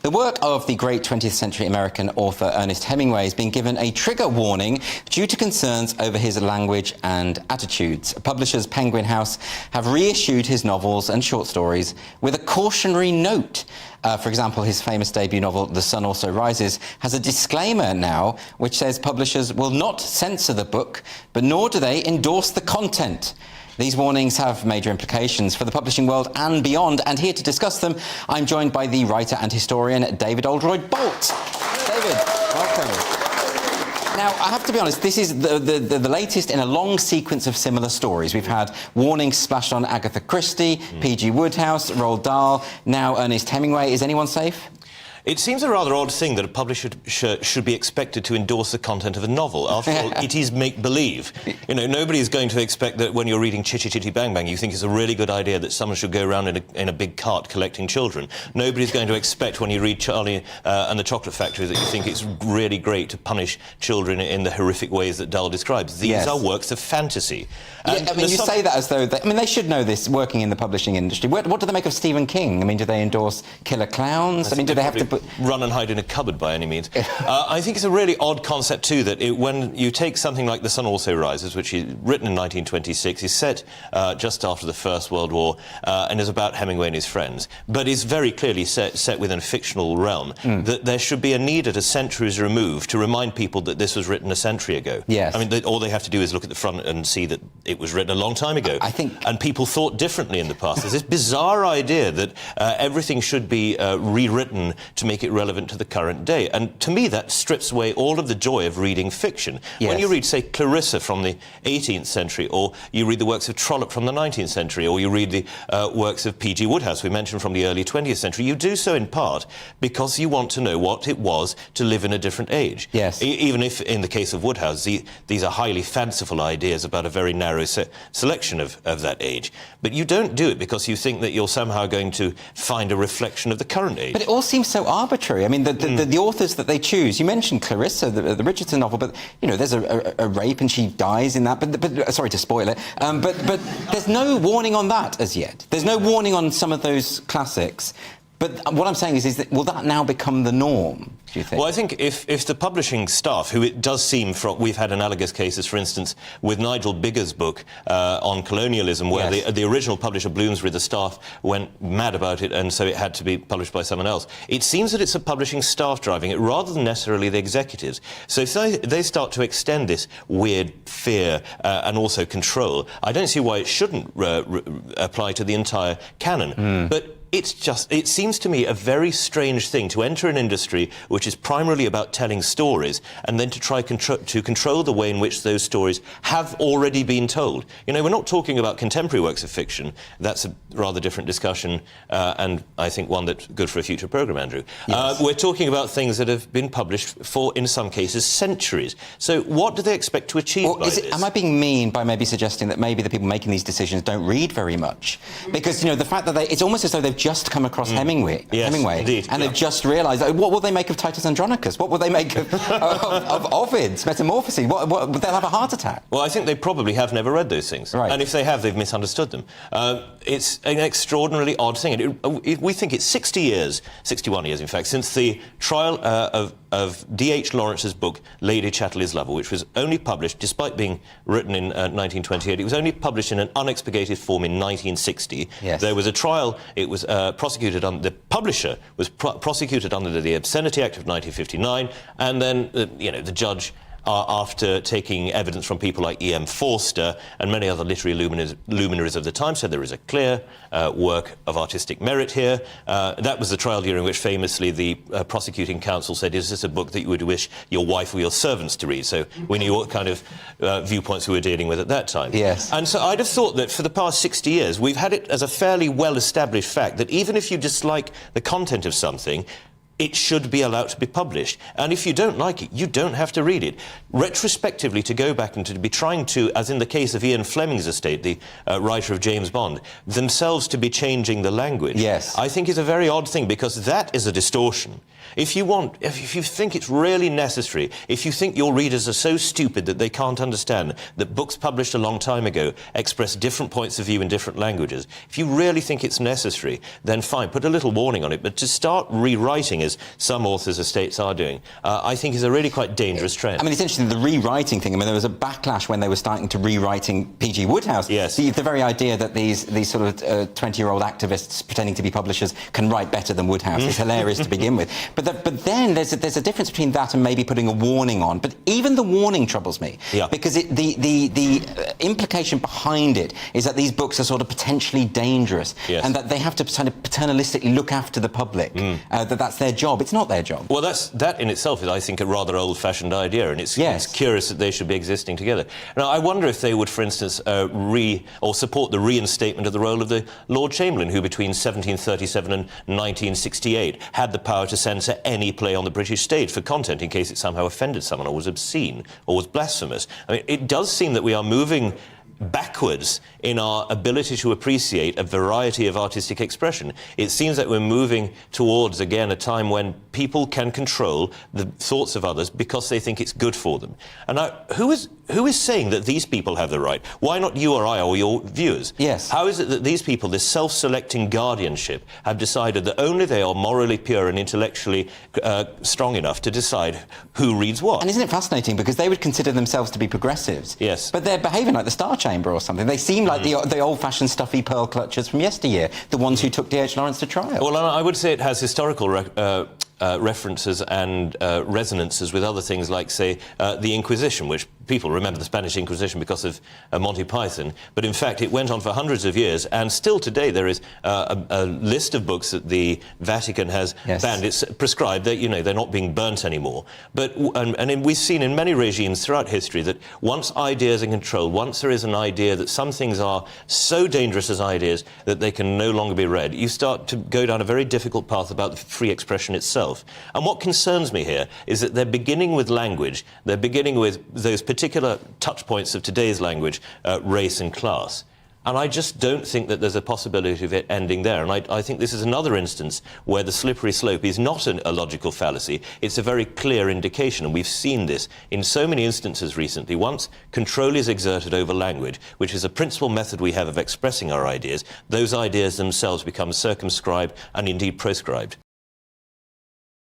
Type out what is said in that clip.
The work of the great 20th century American author Ernest Hemingway has been given a trigger warning due to concerns over his language and attitudes. Publishers Penguin House have reissued his novels and short stories with a cautionary note. For example, his famous debut novel, The Sun Also Rises, has a disclaimer now which says publishers will not censor the book, but nor do they endorse the content. These warnings have major implications for the publishing world and beyond, and here to discuss them, I'm joined by the writer and historian David Oldroyd-Bolt. David, welcome. Now, I have to be honest, this is the latest in a long sequence of similar stories. We've had warnings splashed on Agatha Christie, P.G. Wodehouse, Roald Dahl, now Ernest Hemingway. Is anyone safe? It seems a rather odd thing that a publisher should be expected to endorse the content of a novel. After all, it is make-believe. You know, nobody is going to expect that when you're reading Chitty Chitty Bang Bang, you think it's a really good idea that someone should go around in a big cart collecting children. Nobody's going to expect when you read Charlie and the Chocolate Factory that you think it's really great to punish children in the horrific ways that Doyle describes. These are works of fantasy. Yeah, I mean, you say that as though... they should know this, working in the publishing industry. What do they make of Stephen King? I mean, do they endorse Killer Clowns? I mean, do they have to... run and hide in a cupboard by any means. I think it's a really odd concept too that when you take something like The Sun Also Rises, which is written in 1926, is set just after the First World War and is about Hemingway and his friends, but is very clearly set within a fictional realm, that there should be a need at a century's remove to remind people that this was written a century ago. Yes. I mean, all they have to do is look at the front and see that it was written a long time ago. I think... And people thought differently in the past. There's this bizarre idea that everything should be rewritten to make it relevant to the current day. And to me, that strips away all of the joy of reading fiction. Yes. When you read, say, Clarissa from the 18th century, or you read the works of Trollope from the 19th century, or you read the works of P.G. Wodehouse, we mentioned, from the early 20th century, you do so in part because you want to know what it was to live in a different age. Yes. Even if, in the case of Wodehouse, these are highly fanciful ideas about a very narrow selection of that age. But you don't do it because you think that you're somehow going to find a reflection of the current age. But it all seems so arbitrary. I mean, the authors that they choose, you mentioned Clarissa, the Richardson novel, but, you know, there's a rape and she dies in that, but sorry to spoil it, but there's no warning on that as yet. There's no warning on some of those classics. But what I'm saying is that will that now become the norm, do you think? Well, I think if the publishing staff, who it does seem from... We've had analogous cases, for instance, with Nigel Biggar's book on colonialism, where the original publisher, Bloomsbury, the staff went mad about it, and so it had to be published by someone else. It seems that it's a publishing staff driving it, rather than necessarily the executives. So if they start to extend this weird fear and also control, I don't see why it shouldn't apply to the entire canon. But it seems to me a very strange thing to enter an industry which is primarily about telling stories and then to try to control the way in which those stories have already been told. You know, we're not talking about contemporary works of fiction. That's a rather different discussion, and I think one that's good for a future programme, Andrew. Yes. We're talking about things that have been published for, in some cases, centuries. So what do they expect to achieve by this? Am I being mean by maybe suggesting that maybe the people making these decisions don't read very much? Because, you know, the fact that it's almost as though they've just come across Hemingway, indeed, and they've just realised, what will they make of Titus Andronicus? What will they make of Ovid's Metamorphoses? They'll have a heart attack. Well, I think they probably have never read those things. Right. And if they have, they've misunderstood them. It's an extraordinarily odd thing. We think it's 60 years, 61 years, in fact, since the trial of D.H. Lawrence's book, Lady Chatterley's Lover, which was only published, despite being written in 1928, it was only published in an unexpurgated form in 1960. Yes. There was a trial. It was prosecuted on... The publisher was prosecuted under the Obscenity Act of 1959, and then, the judge... after taking evidence from people like E.M. Forster and many other literary luminaries of the time, said there is a clear work of artistic merit here. That was the trial during which famously the prosecuting counsel said, is this a book that you would wish your wife or your servants to read? So we knew what kind of viewpoints we were dealing with at that time. Yes. And so I'd have thought that for the past 60 years, we've had it as a fairly well-established fact that even if you dislike the content of something, it should be allowed to be published. And if you don't like it, you don't have to read it. Retrospectively, to go back and to be trying to, as in the case of Ian Fleming's estate, the writer of James Bond, themselves to be changing the language, yes, I think is a very odd thing, because that is a distortion. If you think it's really necessary, if you think your readers are so stupid that they can't understand that books published a long time ago express different points of view in different languages, if you really think it's necessary, then fine, put a little warning on it. But to start rewriting as some authors' estates are doing, I think is a really quite dangerous trend. I mean, it's interesting, the rewriting thing. I mean, there was a backlash when they were starting to rewriting P.G. Wodehouse. Yes. The very idea that these sort of 20-year-old activists pretending to be publishers can write better than Wodehouse is hilarious to begin with. But then there's a difference between that and maybe putting a warning on. But even the warning troubles me. Yeah. Because the implication behind it is that these books are sort of potentially dangerous. Yes. And that they have to kind of paternalistically look after the public. That's their job. It's not their job. Well, that in itself is, I think, a rather old-fashioned idea, and it's curious that they should be existing together. Now, I wonder if they would, for instance, support the reinstatement of the role of the Lord Chamberlain, who between 1737 and 1968 had the power to censor any play on the British stage for content in case it somehow offended someone or was obscene or was blasphemous. I mean, it does seem that we are moving backwards in our ability to appreciate a variety of artistic expression. It seems that we're moving towards, again, a time when people can control the thoughts of others because they think it's good for them. And now, who is saying that these people have the right? Why not you or I or your viewers? Yes. How is it that these people, this self-selecting guardianship, have decided that only they are morally pure and intellectually strong enough to decide who reads what? And isn't it fascinating, because they would consider themselves to be progressives. Yes. But they're behaving like the Star Chamber or something. They seem like the old-fashioned stuffy pearl clutchers from yesteryear, the ones who took D.H. Lawrence to trial. Well, I would say it has historical references and resonances with other things like, say, the Inquisition, which people remember the Spanish Inquisition because of Monty Python, but in fact it went on for hundreds of years, and still today there is a list of books that the Vatican has banned. It's prescribed that, you know, they're not being burnt anymore. But we've seen in many regimes throughout history that once ideas are controlled, once there is an idea that some things are so dangerous as ideas that they can no longer be read, you start to go down a very difficult path about the free expression itself. And what concerns me here is that they're beginning with language, they're beginning with those particular touch points of today's language, race and class. And I just don't think that there's a possibility of it ending there. And I think this is another instance where the slippery slope is not a logical fallacy. It's a very clear indication, and we've seen this in so many instances recently. Once control is exerted over language, which is a principal method we have of expressing our ideas, those ideas themselves become circumscribed and indeed proscribed.